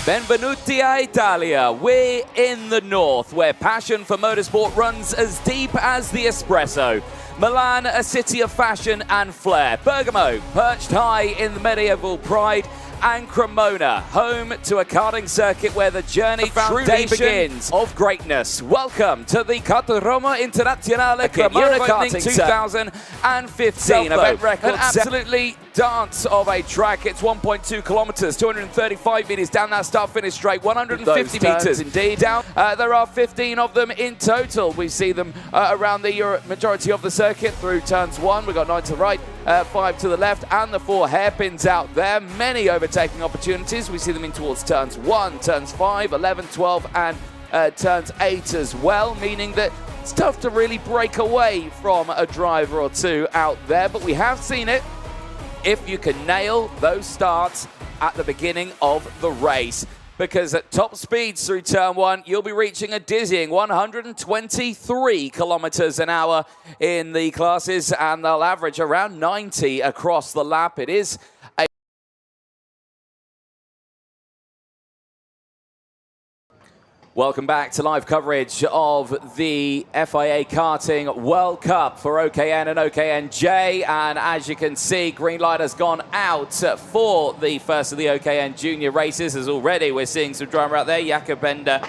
Benvenuti a Italia. We're in the north, where passion for motorsport runs as deep as the espresso. Milan, a city of fashion and flair. Bergamo, perched high in the medieval pride. And Cremona, home to a karting circuit where the journey truly begins of greatness. Welcome to the Roma Internazionale Cremona Karting 2015. Event record, an absolutely dance of a track. It's 1.2 kilometers, 235 meters down that start-finish straight, 150 meters indeed down. There are 15 of them in total. We see them around the majority of the circuit through turns 1. We've got 9 to the right, 5 to the left, and the 4 hairpins out there. Many overtaking opportunities. We see them in towards turns 1, turns 5, 11, 12, and turns 8 as well, meaning that it's tough to really break away from a driver or two out there, but we have seen it if you can nail those starts at the beginning of the race. Because at top speeds through turn 1, you'll be reaching a dizzying 123 kilometers an hour in the classes, and they'll average around 90 across the lap. It is a Welcome back to live coverage of the FIA Karting World Cup for OKN and OKN J. And as you can see, green light has gone out for the first of the OKN Junior races, as already we're seeing some drama out there. Jakob Bender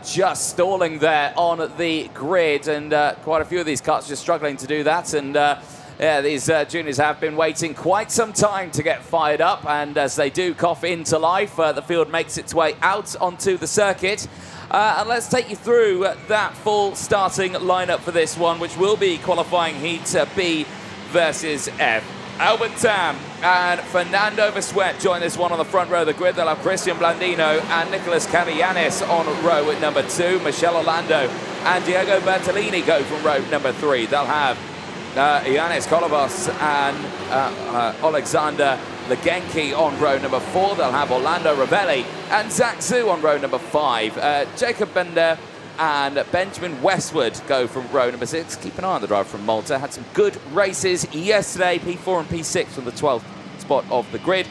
just stalling there on the grid, and quite a few of these cars just struggling to do that. And yeah, these juniors have been waiting quite some time to get fired up, and as they do cough into life, the field makes its way out onto the circuit. And let's take you through that full starting lineup for this one, which will be qualifying heat B versus F. Albert Tam and Fernando Vesuet join this one on the front row of the grid. They'll have Christian Blandino and Nicholas Cavallanis on row at number 2. Michele Orlando and Diego Bertolini go from row number 3. They'll have Yanis Kolovos and Alexander Legenki on row number 4. They'll have Orlando Ravelli and Zach Zhu on row number 5. Jakob Bender and Benjamin Westwood go from row number 6. Keep an eye on the driver from Malta. Had some good races yesterday, P4 and P6 from the 12th spot of the grid.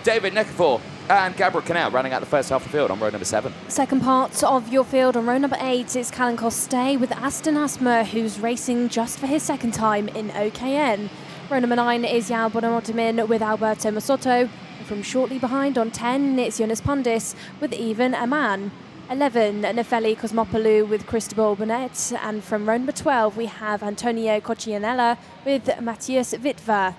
David Nikifor and Gabriel Canal running out the first half of the field on row number 7. Second part of your field on row number 8, it's Callan Coste with Aston Asmer, who's racing just for his second time in OKN. Row number 9 is Yao Bonomotimin with Alberto Masotto. And from shortly behind on 10, it's Jonas Pundis with Ivan Aman. 11, Nefeli Cosmopoulou with Cristobal Bonet. And from row number 12, we have Antonio Coccianella with Matyas Vitver.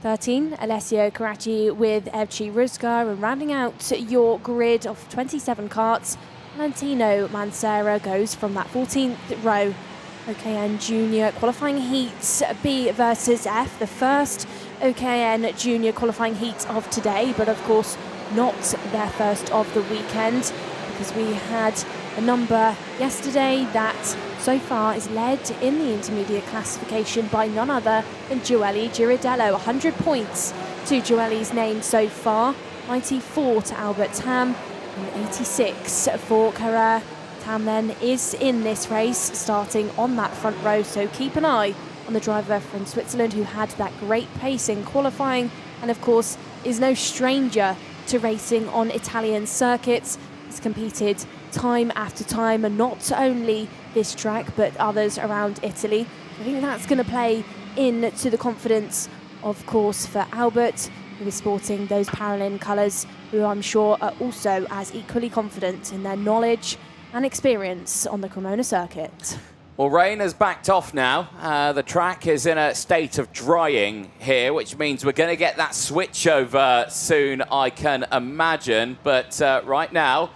13, Alessio Caracci with Evci Ruzga. And rounding out your grid of 27 karts, Valentino Mancera goes from that 14th row. OKN Junior qualifying heats B versus F, the first OKN Junior qualifying heat of today, but of course not their first of the weekend, because we had a number yesterday that so far is led in the intermediate classification by none other than Joely Girardello. 100 points to Joely's name so far, 94 to Albert Tam, and 86 for Carrera. Tam then is in this race, starting on that front row, so keep an eye on the driver from Switzerland who had that great pace in qualifying, and of course is no stranger to racing on Italian circuits. He's competed time after time, and not only this track but others around Italy. I think that's going to play into the confidence, of course, for Albert, who is sporting those Paralympic colours, who I'm sure are also as equally confident in their knowledge and experience on the Cremona circuit. Well, rain has backed off now. The track is in a state of drying here, which means we're going to get that switch over soon, I can imagine. But right now,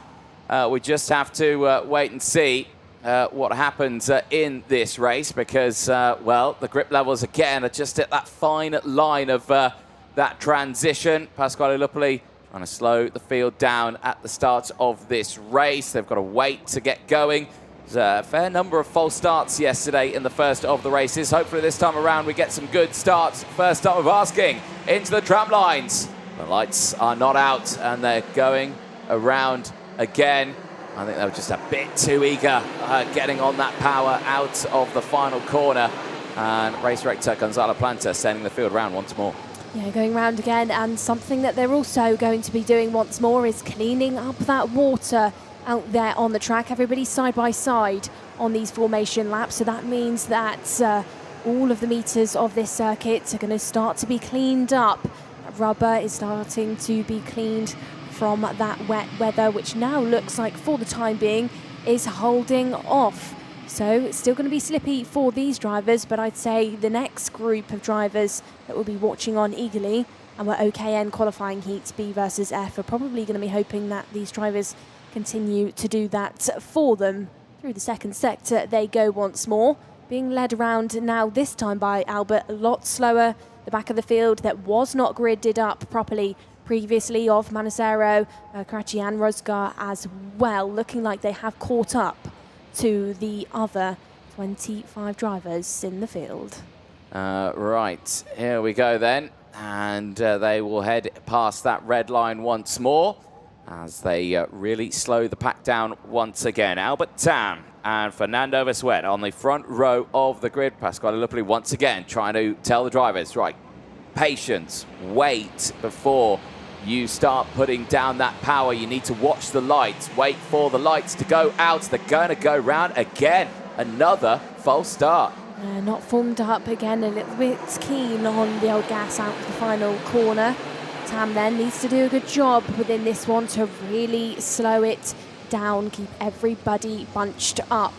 we just have to wait and see what happens in this race, because, well, the grip levels again are just at that fine line of that transition. Pasquale Lupoli trying to slow the field down at the start of this race. They've got to wait to get going. There's a fair number of false starts yesterday in the first of the races. Hopefully this time around we get some good starts. First start with Asking into the tram lines. The lights are not out and they're going around again. I think they were just a bit too eager getting on that power out of the final corner. And race director Gonzalo Planta sending the field round once more. Yeah, going round again, and something that they're also going to be doing once more is cleaning up that water out there on the track. Everybody's side by side on these formation laps, so that means that all of the meters of this circuit are going to start to be cleaned up. Rubber is starting to be cleaned from that wet weather, which now looks like, for the time being, is holding off. So it's still going to be slippy for these drivers, but I'd say the next group of drivers that we'll be watching on eagerly, and we're OKN qualifying heats B versus F, are probably going to be hoping that these drivers continue to do that for them. Through the second sector they go once more, being led around now this time by Albert, a lot slower. The back of the field that was not gridded up properly previously of Manasero, Karachi and Rozgar as well, looking like they have caught up to the other 25 drivers in the field. Right, here we go then. And they will head past that red line once more as they really slow the pack down once again. Albert Tam and Fernando Vitver on the front row of the grid. Pasquale Lupoli once again trying to tell the drivers, right, patience, wait before you start putting down that power. You need to watch the lights, wait for the lights to go out. They're going to go round again. Another false start. Not formed up again, a little bit keen on the old gas out of the final corner. Tam then needs to do a good job within this one to really slow it down, keep everybody bunched up.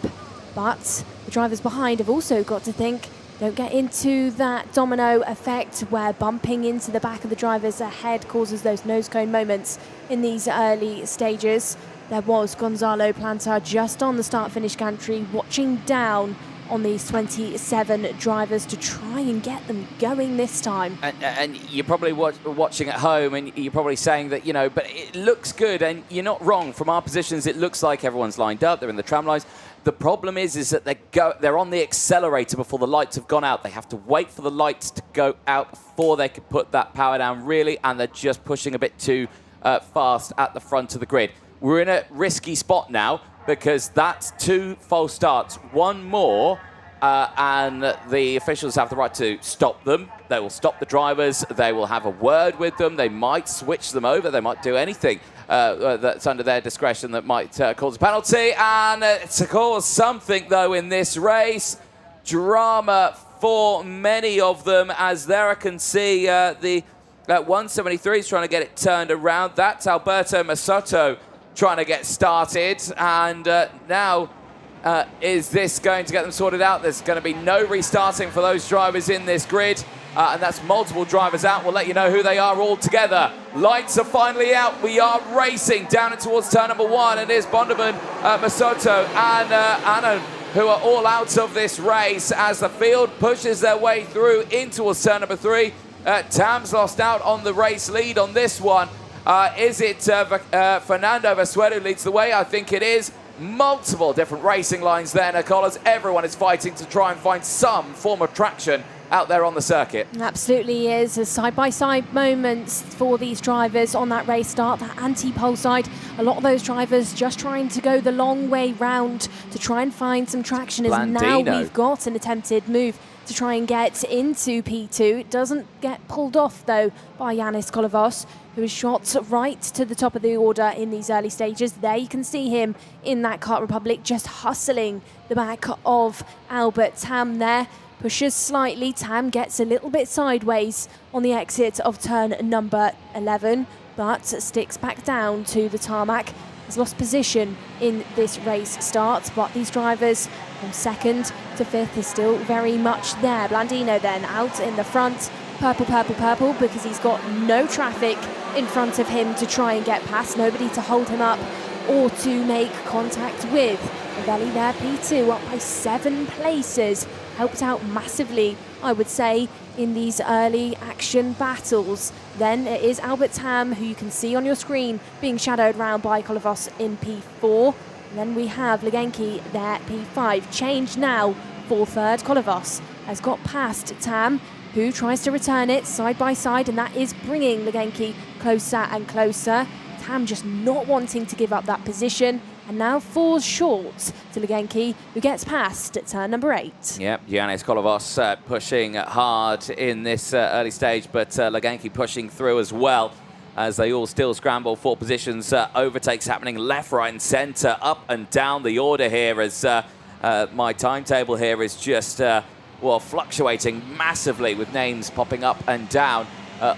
But the drivers behind have also got to think, don't get into that domino effect where bumping into the back of the drivers ahead causes those nose cone moments in these early stages. There was Gonzalo Planta just on the start-finish gantry watching down on these 27 drivers to try and get them going this time. And you're probably watching at home and you're probably saying that, you know, but it looks good, and you're not wrong. From our positions, it looks like everyone's lined up. They're in the tram lines. The problem is that they're on the accelerator before the lights have gone out. They have to wait for the lights to go out before they can put that power down, really, and they're just pushing a bit too fast at the front of the grid. We're in a risky spot now because that's 2 false starts. One more, and the officials have the right to stop them. They will stop the drivers. They will have a word with them. They might switch them over. They might do anything that's under their discretion that might cause a penalty. And to cause something, though, in this race, drama for many of them, as there I can see the 173 is trying to get it turned around. That's Alberto Masotto trying to get started. And now, is this going to get them sorted out? There's going to be no restarting for those drivers in this grid. And that's multiple drivers out. We'll let you know who they are all together. Lights are finally out. We are racing down and towards turn number 1. And here's Bonderman, Masotto and Anand, who are all out of this race as the field pushes their way through in towards turn number 3. Tam's lost out on the race lead on this one. Is it Fernando Vitver who leads the way? I think it is. Multiple different racing lines there, Nicolas. Everyone is fighting to try and find some form of traction out there on the circuit. Absolutely is. A side-by-side moments for these drivers on that race start, that anti-pole side. A lot of those drivers just trying to go the long way round to try and find some traction. As now we've got an attempted move to try and get into P2. It doesn't get pulled off, though, by Yanis Kolovos, who is shot right to the top of the order in these early stages. There you can see him in that Kart Republic, just hustling the back of Albert Tam there. Pushes slightly. Tam gets a little bit sideways on the exit of turn number 11, but sticks back down to the tarmac. Has lost position in this race start, but these drivers from 2nd to 5th are still very much there. Blandino then out in the front. Purple, purple, purple, because he's got no traffic in front of him to try and get past. Nobody to hold him up or to make contact with. Novelli there, P2, up by 7 places. Helped out massively, I would say, in these early action battles. Then it is Albert Tam, who you can see on your screen, being shadowed round by Kolovos in P4. And then we have Legenki there, P5. Change now for 3rd. Kolovos has got past Tam, who tries to return it side by side, and that is bringing Legenki closer and closer. Tam just not wanting to give up that position. and now falls short to Legenki, who gets past at turn number 8. Yep, Giannis Kolovos pushing hard in this early stage, but Legenki pushing through as well as they all still scramble for positions. Overtakes happening left, right and centre, up and down the order here as my timetable here is just, well, fluctuating massively with names popping up and down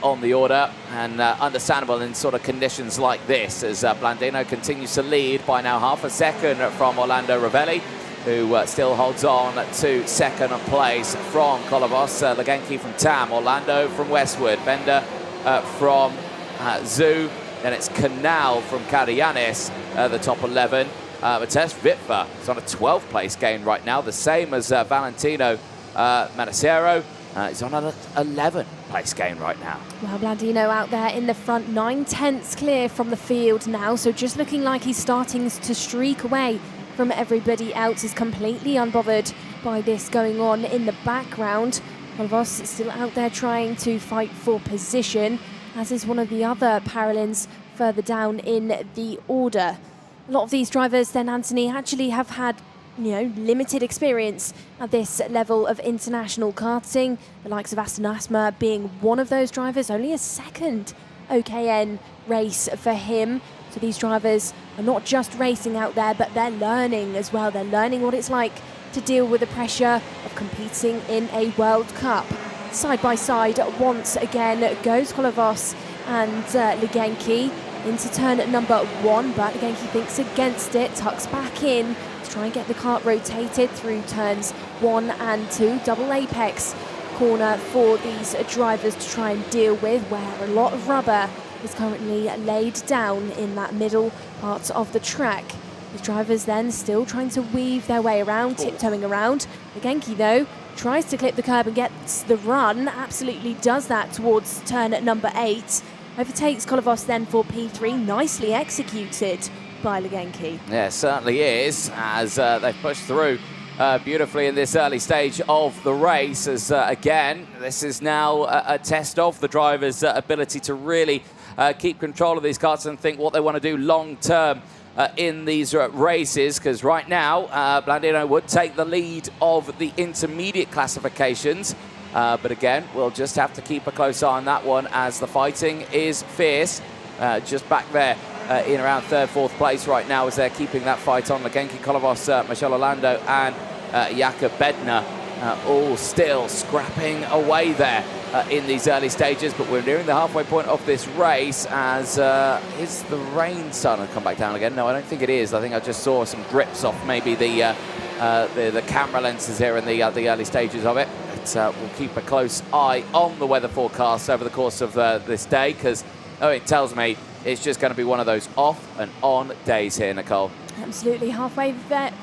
on the order, and understandable in sort of conditions like this as Blandino continues to lead by now half a second from Orlando Ravelli, who still holds on to second place from Kolovos, Legenki from Tam, Orlando from Westwood, Bender from Zoo, then it's Canal from Karayanis, the top 11. Matyas Vitver is on a 12th place gain right now, the same as Valentino Manacero. He's on an 11th place gain right now. Well, Blandino out there in the front, 9/10 clear from the field now, so just looking like he's starting to streak away from everybody else. He's completely unbothered by this going on in the background. Kolovos still out there trying to fight for position, as is one of the other Paralympians further down in the order. A lot of these drivers then, Anthony, actually have had limited experience at this level of international karting. The likes of Aston Asma being one of those drivers, only a second OKN race for him. So these drivers are not just racing out there, but they're learning as well. They're learning what it's like to deal with the pressure of competing in a World Cup. Side by side once again goes Kolovos and Legenki into turn number 1, but Legenki thinks against it, tucks back in to try and get the kart rotated through turns 1 and 2. Double apex corner for these drivers to try and deal with, where a lot of rubber is currently laid down in that middle part of the track. The drivers then still trying to weave their way around, tiptoeing around. Legenki though tries to clip the curb and gets the run, absolutely does that towards turn number 8. Overtakes Kolovos then for P3, nicely executed by Legenki. Yeah, it certainly is, as they've pushed through beautifully in this early stage of the race, as again, this is now a test of the driver's ability to really keep control of these karts and think what they want to do long term in these races, because right now Blandino would take the lead of the intermediate classifications. But again, we'll just have to keep a close eye on that one, as the fighting is fierce. Just back there in around 3rd, 4th place right now, as they're keeping that fight on. Legenki, Kolovos, Michel Orlando and Jakob Bednar all still scrapping away there in these early stages. But we're nearing the halfway point of this race, as is the rain starting to come back down again? No, I don't think it is. I think I just saw some drips off maybe the camera lenses here in the early stages of it. But we'll keep a close eye on the weather forecast over the course of this day, because it tells me it's just going to be one of those off and on days here, Nicole. Absolutely, halfway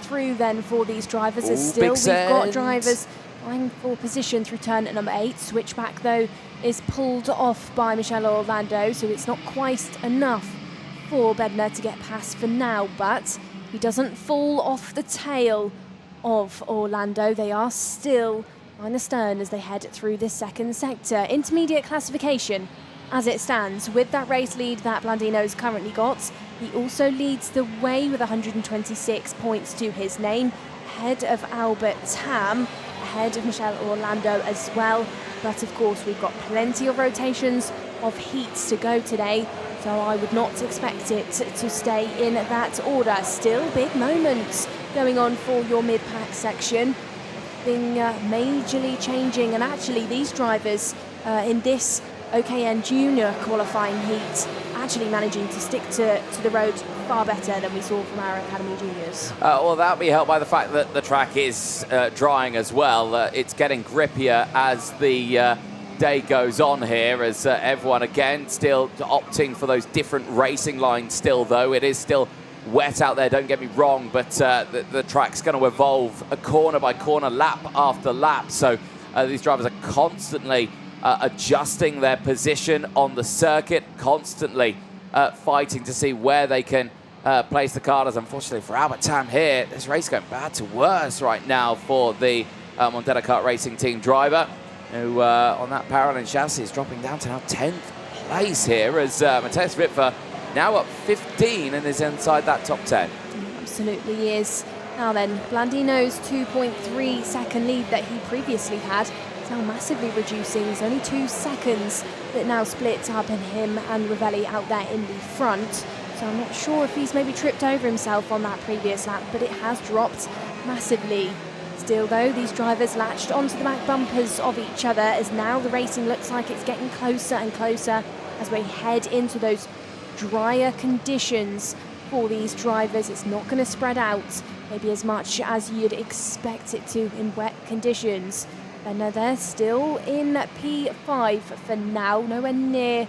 through then for these drivers. As still we've got drivers vying for position through turn number 8. Switchback though is pulled off by Michel Orlando, so it's not quite enough for Bednar to get past for now, but he doesn't fall off the tail of Orlando. They are still on the stern as they head through this second sector. Intermediate classification as it stands, with that race lead that Blandino's currently got. He also leads the way with 126 points to his name, ahead of Albert Tam, ahead of Michel Orlando as well. But of course, we've got plenty of rotations of heats to go today, so I would not expect it to stay in that order. Still big moments going on for your mid-pack section. Thing majorly changing, and actually these drivers in this OKN Junior qualifying heat actually managing to stick to the road far better than we saw from our Academy Juniors. Well, that'll be helped by the fact that the track is drying as well. It's getting grippier as the day goes on here, as everyone again still opting for those different racing lines still, though. It is still wet out there, don't get me wrong, but the track's going to evolve a corner by corner, lap after lap. So these drivers are constantly adjusting their position on the circuit, constantly fighting to see where they can place the cars. Unfortunately for Albert Tam here, this race going bad to worse right now for the Montana Kart Racing Team driver, who on that parallel chassis is dropping down to now 10th place here, as Matyas Vitver now up 15 and is inside that top 10. absolutely is. Now then, Blandino's 2.3 second lead that he previously had is now massively reducing. There's only 2 seconds that now splits up in him and Ravelli out there in the front. So I'm not sure if he's maybe tripped over himself on that previous lap, but it has dropped massively. Still though, these drivers latched onto the back bumpers of each other as now the racing looks like it's getting closer and closer as we head into those drier conditions for these drivers. It's not going to spread out maybe as much as you'd expect it to in wet conditions. And they're still in P5 for now, nowhere near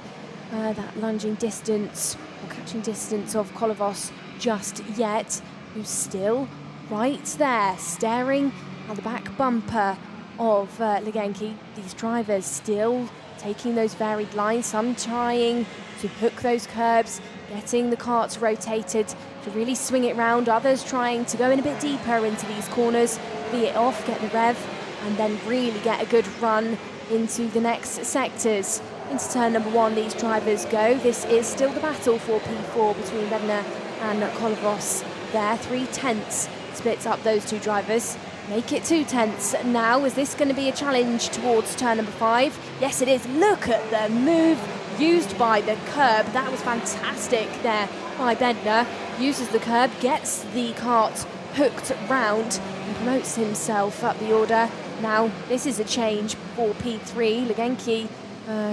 that lunging distance or catching distance of Kolovos just yet, who's still right there, staring at the back bumper of Legenki. These drivers still taking those varied lines, some trying to hook those curbs, getting the carts rotated to really swing it round, others trying to go in a bit deeper into these corners, be it off, get the rev, and then really get a good run into the next sectors. Into turn number 1, these drivers go. This is still the battle for P4 between Bednar and Kolovos there. 3/10 splits up those two drivers. Make it 2/10 now. Is this going to be a challenge towards turn number 5? Yes, it is. Look at the move used by the curb. That was fantastic there by Bednar. Uses the curb, gets the cart hooked round and promotes himself up the order. Now, this is a change for P3. Legenki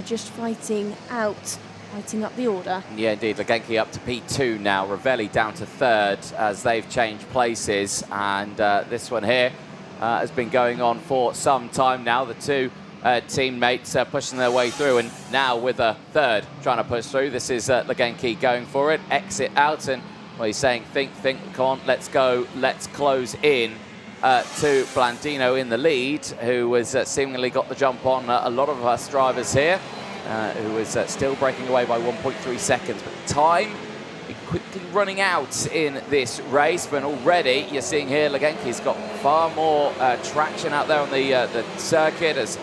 just fighting up the order. Yeah, indeed. Legenki up to P2 now. Ravelli down to 3rd as they've changed places. And this one here has been going on for some time now. The two teammates pushing their way through, and now with a 3rd trying to push through. This is Legenki going for it. Exit out, and well, he's saying, think, come on, let's go, let's close in to Blandino in the lead, who has seemingly got the jump on a lot of us drivers here, who is still breaking away by 1.3 seconds. But time quickly running out in this race, but already you're seeing here Legenki's got far more traction out there on the circuit. As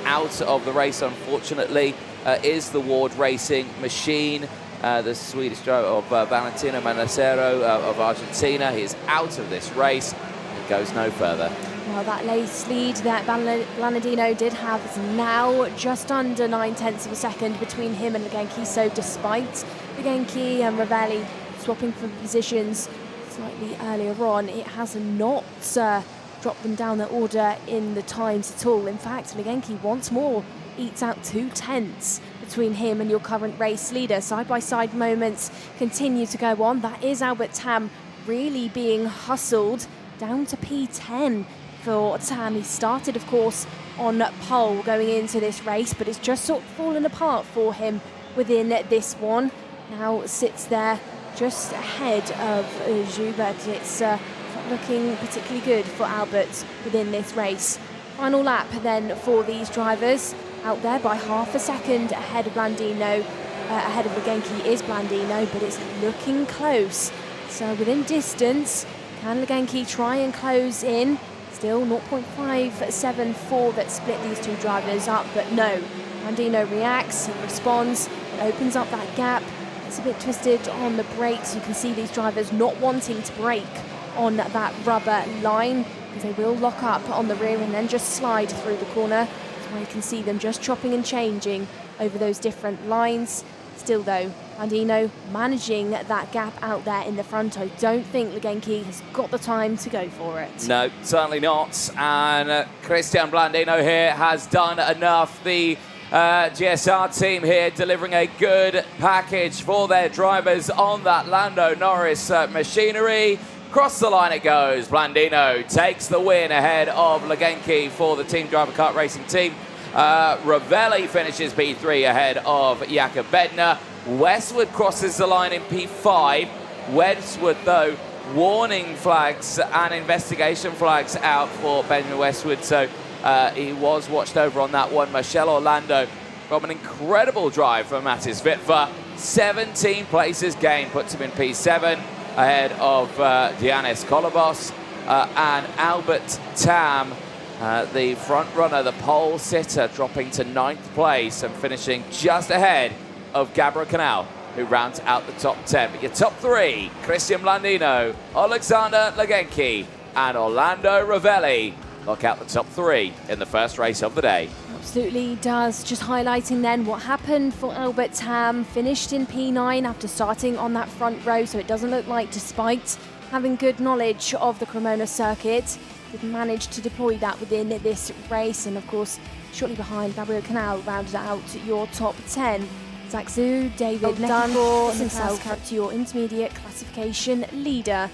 out of the race, unfortunately, is the Ward Racing machine. The Swedish driver of Valentino Manacero of Argentina. He is out of this race. It goes no further. Well, that race lead that Blandino did have is now just under 9/10 of a second between him and Legenki. So despite Legenki and Ravelli swapping for positions slightly earlier on, it has not dropped them down the order in the times at all. In fact, Legenki once more eats out 2/10 between him and your current race leader. Side-by-side moments continue to go on. That is Albert Tam really being hustled down to P10 for Tam. He started, of course, on pole going into this race, but it's just sort of fallen apart for him within this one. Now sits there just ahead of Zhu, but it's not looking particularly good for Albert within this race. Final lap then for these drivers. Out there by half a second ahead of Blandino, ahead of Legenki is Blandino, but it's looking close. So within distance, can Legenki try and close in? Still 0.574 that split these two drivers up, but no. Blandino reacts, he responds, it opens up that gap. It's a bit twisted on the brakes. You can see these drivers not wanting to brake on that rubber line, because they will lock up on the rear and then just slide through the corner. You can see them just chopping and changing over those different lines. Still though, Blandino managing that gap out there in the front. I don't think Legenki has got the time to go for it. No, certainly not. And Christian Blandino here has done enough. The GSR team here delivering a good package for their drivers on that Lando Norris machinery. Across the line it goes. Blandino takes the win ahead of Legenki for the Team Driver Kart Racing team. Ravelli finishes P3 ahead of Jakob Bednar. Westwood crosses the line in P5. Westwood, though, warning flags and investigation flags out for Benjamin Westwood. So he was watched over on that one. Michel Orlando from an incredible drive from Matyas Vitver. 17 places gained, puts him in P7. Ahead of Dianis Kolovos and Albert Tam, the front runner, the pole sitter, dropping to 9th place and finishing just ahead of Gabra Canal. who rounds out the top 10. But your top 3, Cristian Blandino, Alexander Legenki, and Orlando Ravelli knock out the top 3 in the first race of the day. Absolutely does. Just highlighting then what happened for Albert Tam. Finished in P9 after starting on that front row, so it doesn't look like, despite having good knowledge of the Cremona circuit, did manage to deploy that within this race. And of course, shortly behind, Gabriel Canal rounded out your top 10. Zach Zhu, David Neckenfor himself up to your intermediate classification leader.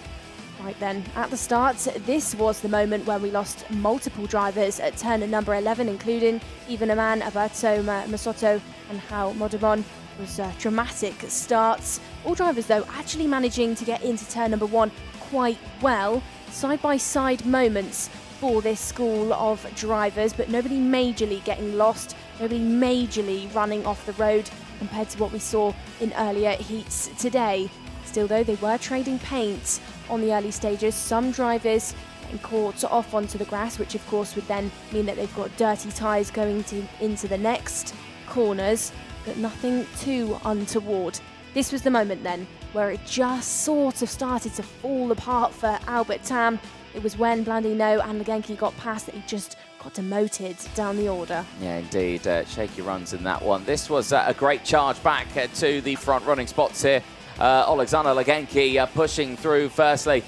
Right then, at the start, this was the moment where we lost multiple drivers at turn number 11, including even a man, Alberto Masotto and Hal Modemon. It was dramatic starts. All drivers, though, actually managing to get into turn number 1 quite well. Side-by-side moments for this school of drivers, but nobody majorly getting lost, nobody majorly running off the road compared to what we saw in earlier heats today. Still, though, they were trading paint on the early stages. Some drivers getting caught off onto the grass, which of course would then mean that they've got dirty tyres going into the next corners, but nothing too untoward. This was the moment then where it just sort of started to fall apart for Albert Tam. It was when Blandino and Legenki got past that he just got demoted down the order. Yeah, indeed. Shaky runs in that one. This was a great charge back to the front running spots here. Alexander Legenki pushing through, firstly,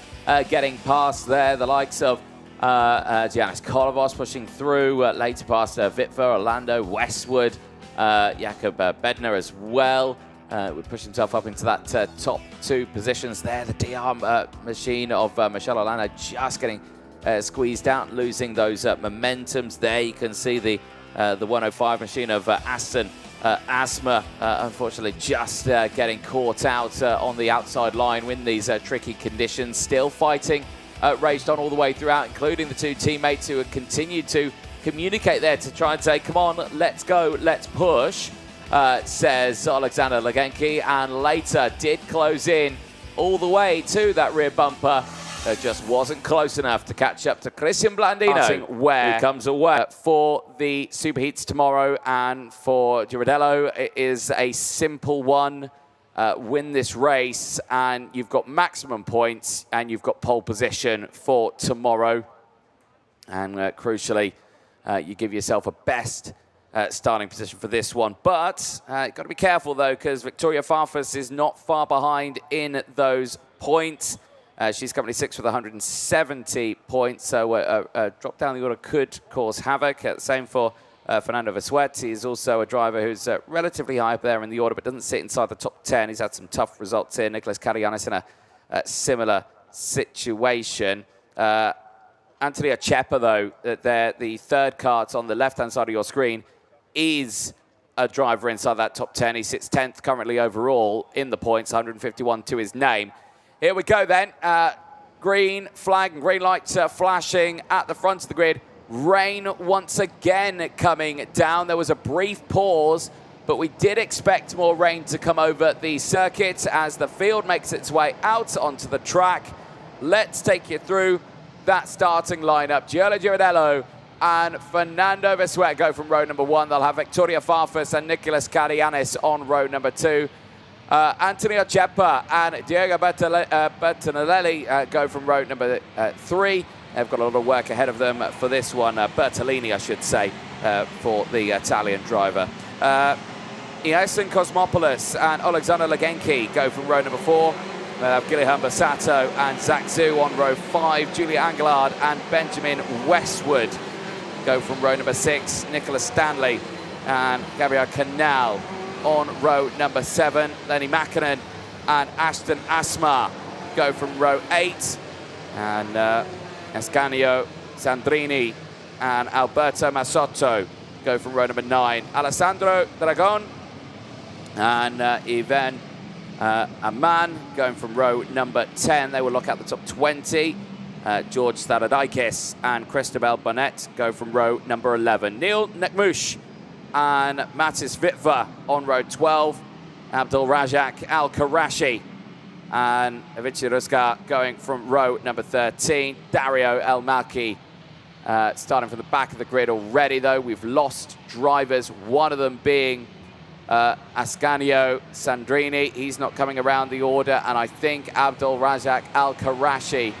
getting past there the likes of Giannis Kolovos pushing through, later past Vitver, Orlando, Westwood, Jakob Bednar as well. Would push himself up into that top 2 positions there. The DR machine of Michel Orlando just getting squeezed out, losing those momentums there. You can see the 105 machine of Aston Asma, unfortunately, just getting caught out on the outside line in these tricky conditions. Still fighting, raged on all the way throughout, including the 2 teammates who have continued to communicate there to try and say, come on, let's go, let's push, says Alexander Legenki, and later did close in all the way to that rear bumper. It just wasn't close enough to catch up to Cristian Blandino, where he comes away for the Superheats tomorrow. And for Girardello, it is a simple one. Win this race, and you've got maximum points, and you've got pole position for tomorrow. And crucially, you give yourself a best starting position for this one. But you've got to be careful, though, because Victoria Farfus is not far behind in those points. She's currently 6th with 170 points, so a drop down the order could cause havoc. Same for Fernando Vesuet. He's also a driver who's relatively high up there in the order, but doesn't sit inside the top 10. He's had some tough results here. Nicholas Karianis in a similar situation. Antonio Chepa, though, the third card on the left-hand side of your screen, is a driver inside that top 10. He sits 10th currently overall in the points, 151 to his name. Here we go then. Green flag and green lights flashing at the front of the grid. Rain once again coming down. There was a brief pause, but we did expect more rain to come over the circuit as the field makes its way out onto the track. Let's take you through that starting lineup. Giulio Girardello and Fernando Vesuet go from row number 1. They'll have Victoria Farfus and Nicholas Karianis on row number 2. Antonio Chepa and Diego Bertinelli go from row number 3. They've got a lot of work ahead of them for this one. Bertolini, I should say, for the Italian driver. Iason Cosmopoulos and Alexander Legenki go from row number 4. They have Gillian Bassato and Zach Zhu on row 5. Julia Angelard and Benjamin Westwood go from row number 6. Nicholas Stanley and Gabriel Canal on row number 7. Lenny Mäkinen and Ashton Asma go from row 8. And Escanio Sandrini and Alberto Masotto go from row number 9. Alessandro Dragon and Ivan Aman going from row number 10. They will lock out the top 20. George Staradikis and Christabel Bonnet go from row number 11. Neil Nekmush and Matyas Vitver on row 12. Abdul Razak Al-Karashi and Avicii Ruska going from row number 13. Dario El Malki starting from the back of the grid already, though. We've lost drivers, one of them being Ascanio Sandrini, he's not coming around the order, and I think Abdul Razak Al-Karashi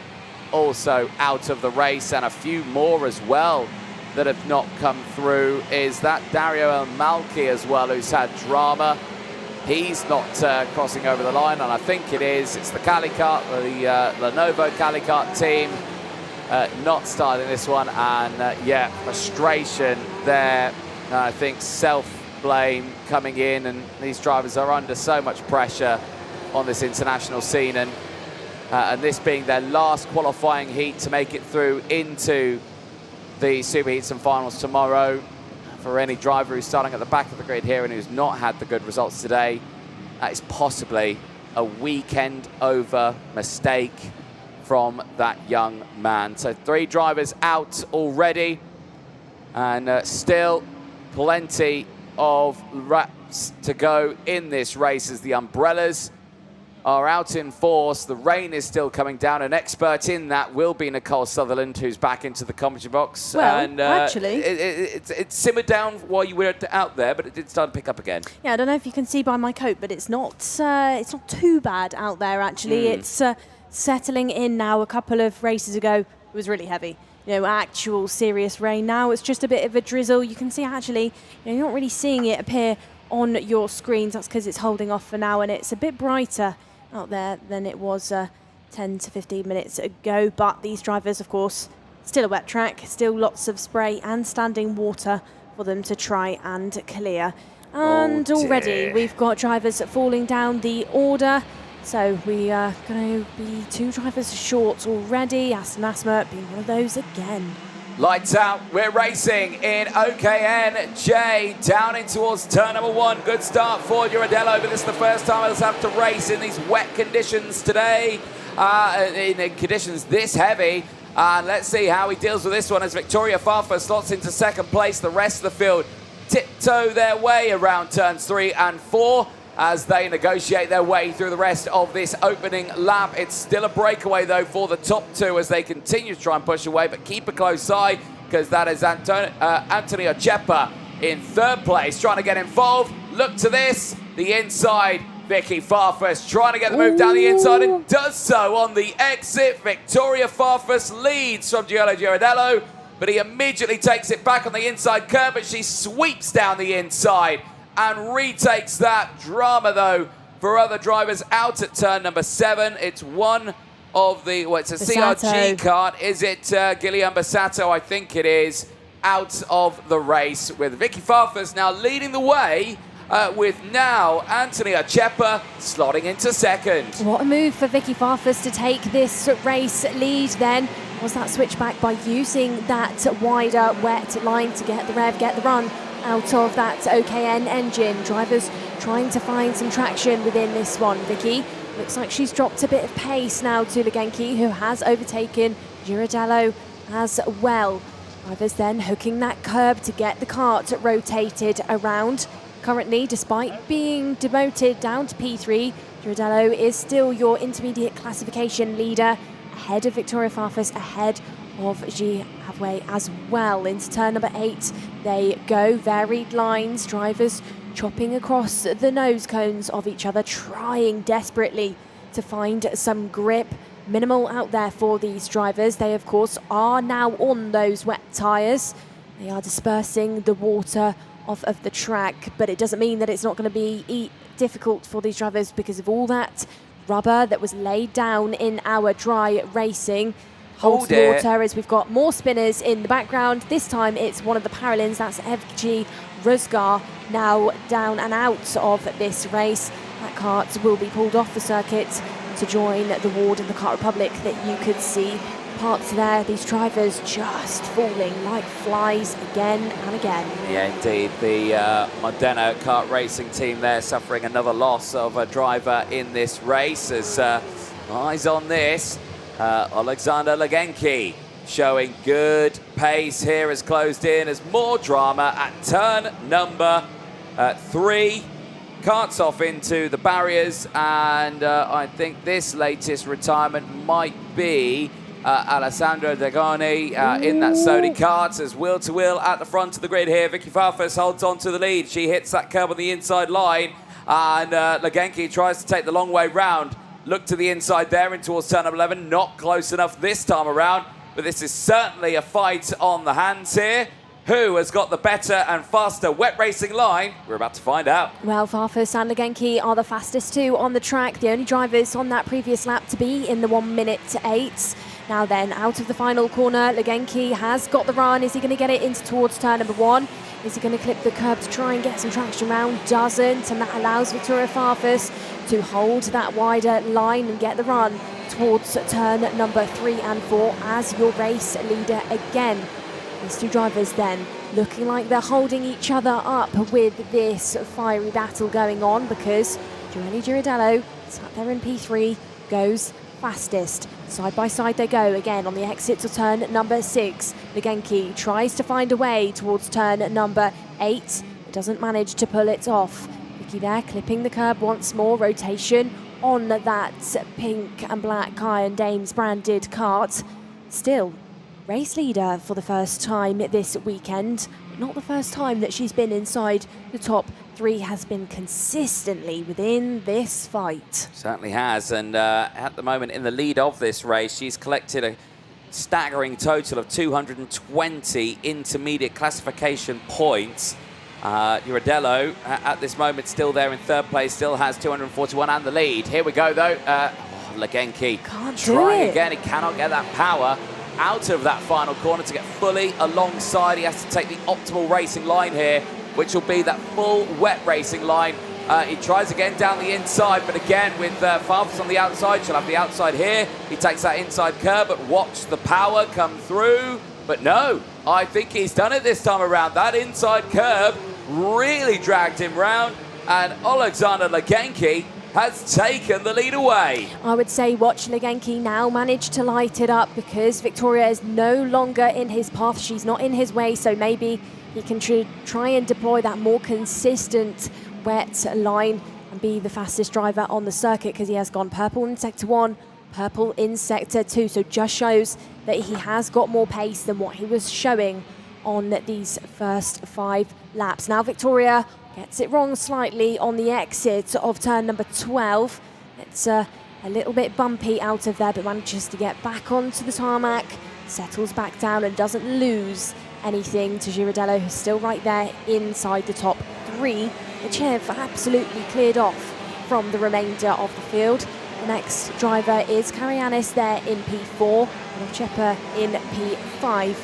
also out of the race, and a few more as well that have not come through. Is that Dario El-Malki as well, who's had drama? He's not crossing over the line, and I think it's the Calicart, the Lenovo Calicart team not starting this one, and yeah, frustration there. I think self-blame coming in, and these drivers are under so much pressure on this international scene, and this being their last qualifying heat to make it through into the Superheats and finals tomorrow. For any driver who's starting at the back of the grid here and who's not had the good results today, that is possibly a weekend over mistake from that young man. So 3 drivers out already, and still plenty of laps to go in this race as the umbrellas are out in force. The rain is still coming down. An expert in that will be Nicole Sutherland, who's back into the commentary box. Well, and, actually, it simmered down while you were out there, but it did start to pick up again. Yeah, I don't know if you can see by my coat, but it's not too bad out there, actually. It's settling in now. A couple of races ago, it was really heavy. You know, actual serious rain. Now it's just a bit of a drizzle. You can see, actually, you're not really seeing it appear on your screens. That's because it's holding off for now, and it's a bit brighter out there than it was 10 to 15 minutes ago. But these drivers, of course, still a wet track, still lots of spray and standing water for them to try and clear. And already we've got drivers falling down the order. So we are going to be 2 drivers short already. Aston Asma being one of those again. Lights out, we're racing in OKN J, down in towards turn number 1. Good start for Uradello, but this is the first time he'll have to race in these wet conditions today, in conditions this heavy. Let's see how he deals with this one as Victoria Farfur slots into second place. The rest of the field tiptoe their way around turns 3 and 4 as they negotiate their way through the rest of this opening lap. It's still a breakaway, though, for the top 2 as they continue to try and push away, but keep a close eye because that is Anthony Ochepa in 3rd place, trying to get involved. Look to this, the inside. Vicky Farfus trying to get the move down the inside and does so on the exit. Victoria Farfus leads from Giulio Uradello, but he immediately takes it back on the inside curve, but she sweeps down the inside and retakes that. Drama, though, for other drivers out at turn number 7. It's one of the, well, it's a CRG cart. Is it Guillaume Bassato? I think it is, out of the race, with Vicky Farfus now leading the way, with now Anthony Ochepa slotting into 2nd. What a move for Vicky Farfus to take this race lead then. Was that switchback by using that wider wet line to get the rev, get the run out of that OKN engine. Drivers trying to find some traction within this one. Vicky looks like she's dropped a bit of pace now to Legenki, who has overtaken Uradello as well. Drivers then hooking that curb to get the cart rotated around. Currently, despite being demoted down to P3, Uradello is still your intermediate classification leader, ahead of Victoria Farfus, ahead of Ji Havway as well. Into turn number 8 they go. Varied lines, drivers chopping across the nose cones of each other, trying desperately to find some grip. Minimal out there for these drivers. They, of course, are now on those wet tyres. They are dispersing the water off of the track, but it doesn't mean that it's not going to be difficult for these drivers because of all that rubber that was laid down in our dry racing. Holds water as we've got more spinners in the background. This time it's one of the Paralins, that's Evgeny Ruzgar, now down and out of this race. That kart will be pulled off the circuit to join the Ward and the Kart Republic that you could see. Parts there, these drivers just falling like flies again and again. Yeah, indeed. The Modena kart racing team there suffering another loss of a driver in this race as eyes on this. Alexander Legenki showing good pace here, has closed in as more drama at turn number 3. Carts off into the barriers, and I think this latest retirement might be Alessandro Degani in that Sony kart as wheel to wheel at the front of the grid here. Vicky Farfus holds on to the lead. She hits that curb on the inside line, and Legenki tries to take the long way round. Look to the inside there in towards turn number 11. Not close enough this time around, but this is certainly a fight on the hands here. Who has got the better and faster wet racing line? We're about to find out. Well, Farfus and Legenki are the fastest two on the track. The only drivers on that previous lap to be in the 1 minute to 8. Now then, out of the final corner, Legenki has got the run. Is he going to get it into towards turn number 1? Is he going to clip the curb to try and get some traction round? Doesn't, and that allows Victoria Farfus to hold that wider line and get the run towards turn number 3 and 4 as your race leader again. These two drivers then looking like they're holding each other up with this fiery battle going on, because Joely Girardello, sat there in P3, goes fastest. Side by side they go again on the exit to turn number 6. Legenki tries to find a way towards turn number 8. Doesn't manage to pull it off. Vicky there clipping the curb once more. Rotation on that pink and black Iron Dames branded kart. Still race leader for the first time this weekend. Not the first time that she's been inside the top 3, has been consistently within this fight. Certainly has, and at the moment in the lead of this race, she's collected a staggering total of 220 intermediate classification points. Girardello at this moment still there in 3rd place, still has 241 and the lead. Here we go though. Legenki trying again, he cannot get that power out of that final corner to get fully alongside. He has to take the optimal racing line here, which will be that full wet racing line. He tries again down the inside, but again with Farfus on the outside, she'll have the outside here. He takes that inside curb, but watch the power come through. But no, I think he's done it this time around. That inside curb really dragged him round, and Alexander Legenki has taken the lead away. I would say watch Legenki now manage to light it up, because Victoria is no longer in his path. She's not in his way, so maybe he can try and deploy that more consistent wet line and be the fastest driver on the circuit, because he has gone purple in Sector 1, purple in Sector 2, so just shows that he has got more pace than what he was showing on these first 5 laps. Now Victoria gets it wrong slightly on the exit of turn number 12. It's a little bit bumpy out of there, but manages to get back onto the tarmac, settles back down and doesn't lose anything to Girardello, who's still right there inside the top 3, which have absolutely cleared off from the remainder of the field. The next driver is Karayanis there in P4, and Ochepa in P5.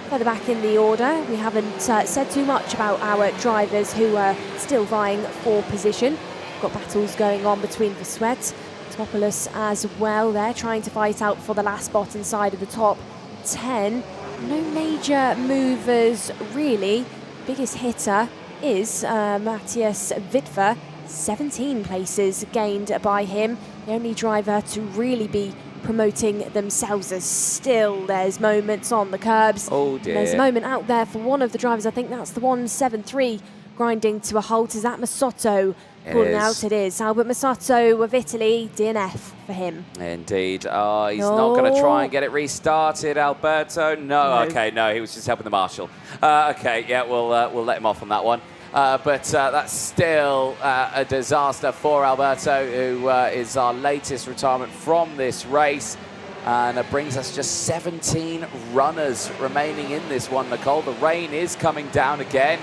Further back in the order, we haven't said too much about our drivers who are still vying for position. We've got battles going on between Vesuet, Topoulos as well. They're trying to fight out for the last spot inside of the top 10. No major movers really. Biggest hitter is Matyas Vitver. 17 places gained by him. The only driver to really be promoting themselves. As still there's moments on the curbs. Oh dear. There's a moment out there for one of the drivers. I think that's the 173 grinding to a halt. Is that Masotto pulling out? It is. Albert Masotto of Italy, DNF for him. Indeed. Oh, he's not going to try and get it restarted, Alberto. No. Okay, no, he was just helping the marshal. Okay, yeah, we'll let him off on that one. But that's still a disaster for Alberto, who is our latest retirement from this race. And it brings us just 17 runners remaining in this one, Nicole. The rain is coming down again.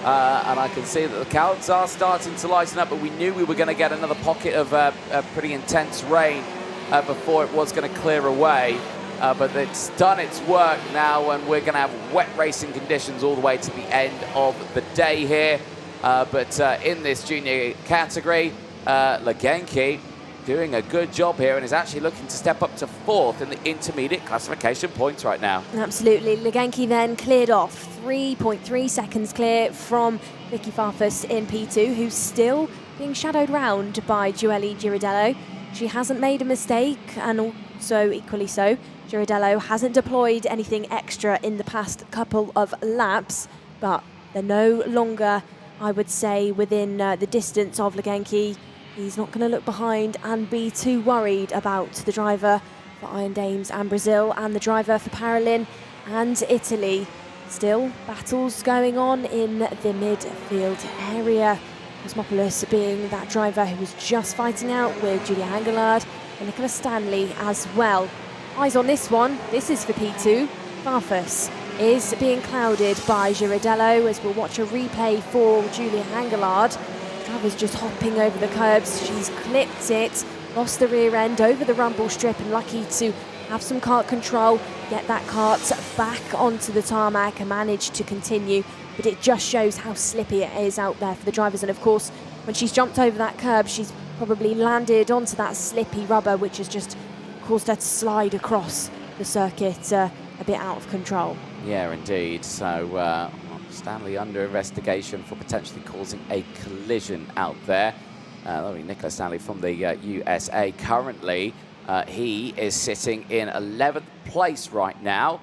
And I can see that the clouds are starting to lighten up, but we knew we were going to get another pocket of pretty intense rain before it was going to clear away. But it's done its work now, and we're going to have wet racing conditions all the way to the end of the day here. But in this junior category, Legenki doing a good job here and is actually looking to step up to 4th in the intermediate classification points right now. Absolutely. Legenki then cleared off 3.3 seconds clear from Vicky Farfus in P2, who's still being shadowed round by Joely Girardello. She hasn't made a mistake, and also equally so, Girardello hasn't deployed anything extra in the past couple of laps, but they're no longer, I would say, within the distance of Legenki. He's not going to look behind and be too worried about the driver for Iron Dames and Brazil, and the driver for Paralin and Italy. Still battles going on in the midfield area. Cosmopoulos being that driver who was just fighting out with Julia Hangelard and Nicholas Stanley as well. Eyes on this one. This is for P2. Farfus is being clouded by Girardello as we'll watch a replay for Julia Hangelard. The driver's just hopping over the curbs. She's clipped it, lost the rear end over the rumble strip, and lucky to have some kart control, get that kart back onto the tarmac and manage to continue. But it just shows how slippy it is out there for the drivers. And of course, when she's jumped over that curb, she's probably landed onto that slippy rubber, which has just caused her to slide across the circuit a bit out of control. Yeah, indeed. So Stanley under investigation for potentially causing a collision out there. That'll be Nicholas Stanley from the USA. Currently, he is sitting in 11th place right now,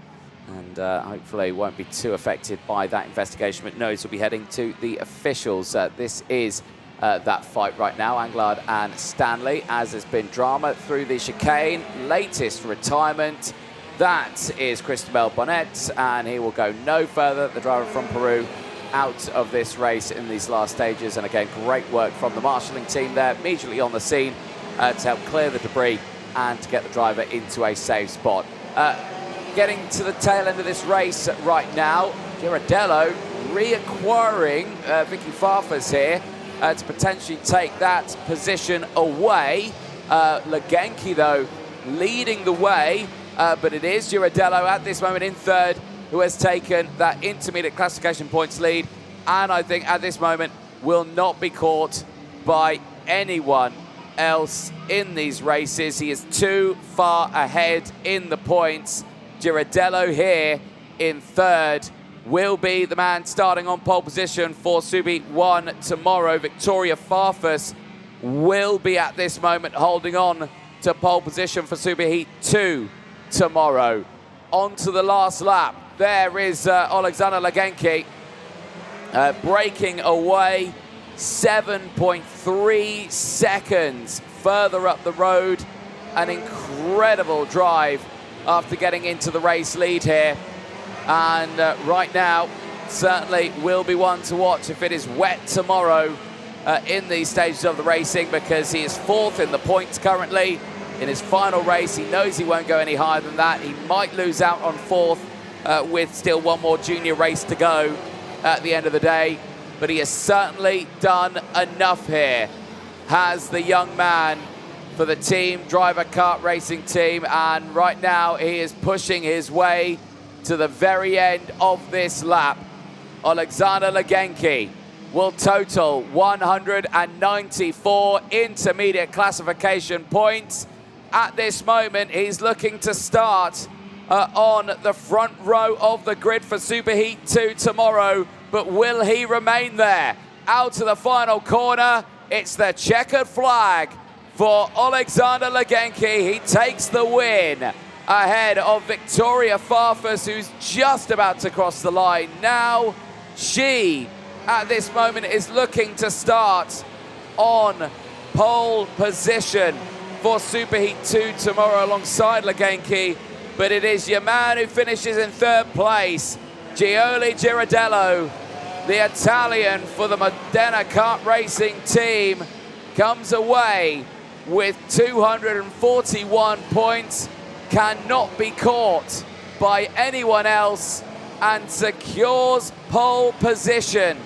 and hopefully won't be too affected by that investigation, but knows he'll be heading to the officials. This is that fight right now, Hangelard and Stanley, as there's been drama through the chicane. Latest retirement, that is Cristobal Bonnet, and he will go no further, the driver from Peru, out of this race in these last stages. And again, great work from the marshalling team there, immediately on the scene to help clear the debris and to get the driver into a safe spot. Getting to the tail end of this race right now, Girardello reacquiring Vicky Farfus here to potentially take that position away. Legenki, though, leading the way, but it is Girardello at this moment in third who has taken that intermediate classification points lead, and I think at this moment will not be caught by anyone else in these races. He is too far ahead in the points. Girardello here in third will be the man starting on pole position for Subi 1 tomorrow. Victoria Farfus will be at this moment holding on to pole position for Subi Heat 2 tomorrow. On to the last lap. There is Alexander Legenki breaking away 7.3 seconds further up the road. An incredible drive after getting into the race lead here. And right now, certainly will be one to watch if it is wet tomorrow in these stages of the racing, because he is fourth in the points currently. In his final race, he knows he won't go any higher than that. He might lose out on fourth with still one more junior race to go at the end of the day. But he has certainly done enough here, has the young man for the team, driver kart racing team. And right now, he is pushing his way to the very end of this lap. Alexander Legenki will total 194 intermediate classification points. At this moment, he's looking to start on the front row of the grid for Superheat 2 tomorrow, but will he remain there? Out to the final corner, it's the checkered flag for Alexander Legenki. He takes the win ahead of Victoria Farfus, who's just about to cross the line now. She, at this moment, is looking to start on pole position for Superheat 2 tomorrow alongside Legenki, but it is your man who finishes in third place, Gioli Girardello, the Italian for the Modena kart racing team, comes away with 241 points, cannot be caught by anyone else, and secures pole position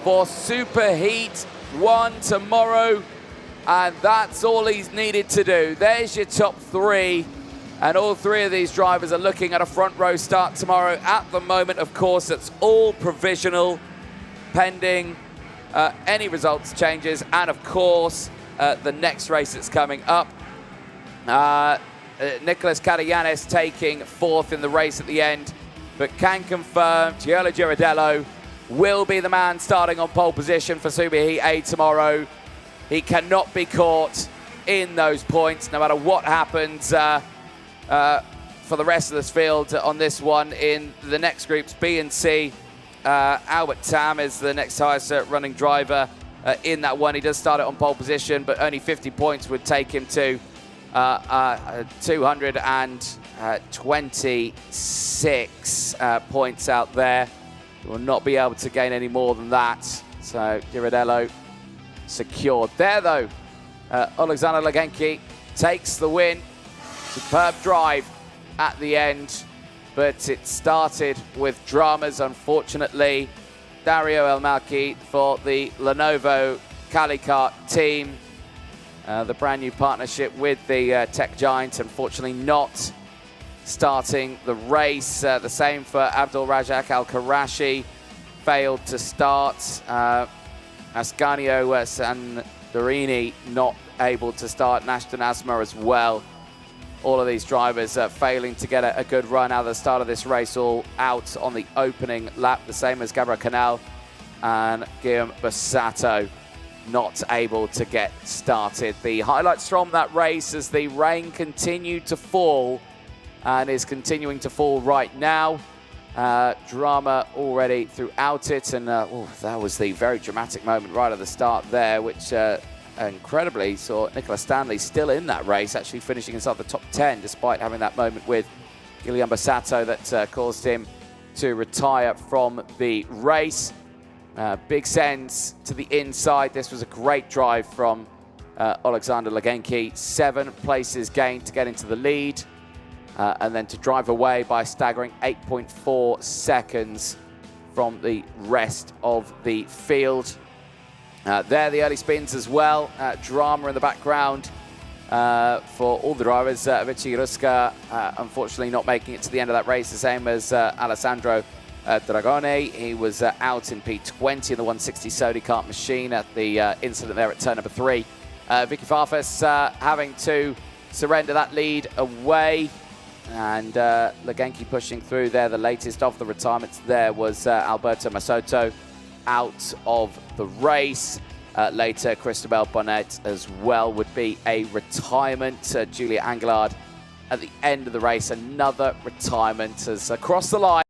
for Superheat 1 tomorrow. And that's all he's needed to do. There's your top three. And all three of these drivers are looking at a front row start tomorrow. At the moment, of course, it's all provisional, pending any results changes. And of course, the next race that's coming up. Nicholas Katayanis taking fourth in the race at the end, but can confirm Gioli Girardello will be the man starting on pole position for Superheat A tomorrow. He cannot be caught in those points, no matter what happens for the rest of this field on this one. In the next groups, B and C, Albert Tam is the next highest running driver in that one. He does start it on pole position, but only 50 points would take him to 226 points out there. Will not be able to gain any more than that. So Ghirardello secured there, though. Alexander Legenki takes the win. Superb drive at the end, but it started with dramas, unfortunately. Dario El Malki for the Lenovo Calicut team. The brand new partnership with the tech giant, unfortunately not starting the race. The same for Abdul Razak Al-Karashi, failed to start. Ascanio Sandorini not able to start. Ashton Asma as well. All of these drivers failing to get a good run out of the start of this race, all out on the opening lap. The same as Gabriel Canal and Guillaume Bassato not able to get started. The highlights from that race as the rain continued to fall and is continuing to fall right now. Drama already throughout it, and that was the very dramatic moment right at the start there, which incredibly saw Nicola Stanley still in that race, actually finishing inside the top 10 despite having that moment with Guillaume Bassato that caused him to retire from the race. Big sends to the inside. This was a great drive from Alexander Legenki. 7 places gained to get into the lead, and then to drive away by a staggering 8.4 seconds from the rest of the field. There, the early spins as well. Drama in the background for all the drivers. Vichy Ruska, unfortunately not making it to the end of that race, the same as Alessandro Dragone. He was out in P20 in the 160 Sodi kart machine at the incident there at turn number 3. Vicky Farfus having to surrender that lead away, and Legenki pushing through there. The latest of the retirements there was Alberto Masoto out of the race. Later, Cristobal Bonnet as well would be a retirement. Julia Anglard at the end of the race, another retirement as across the line.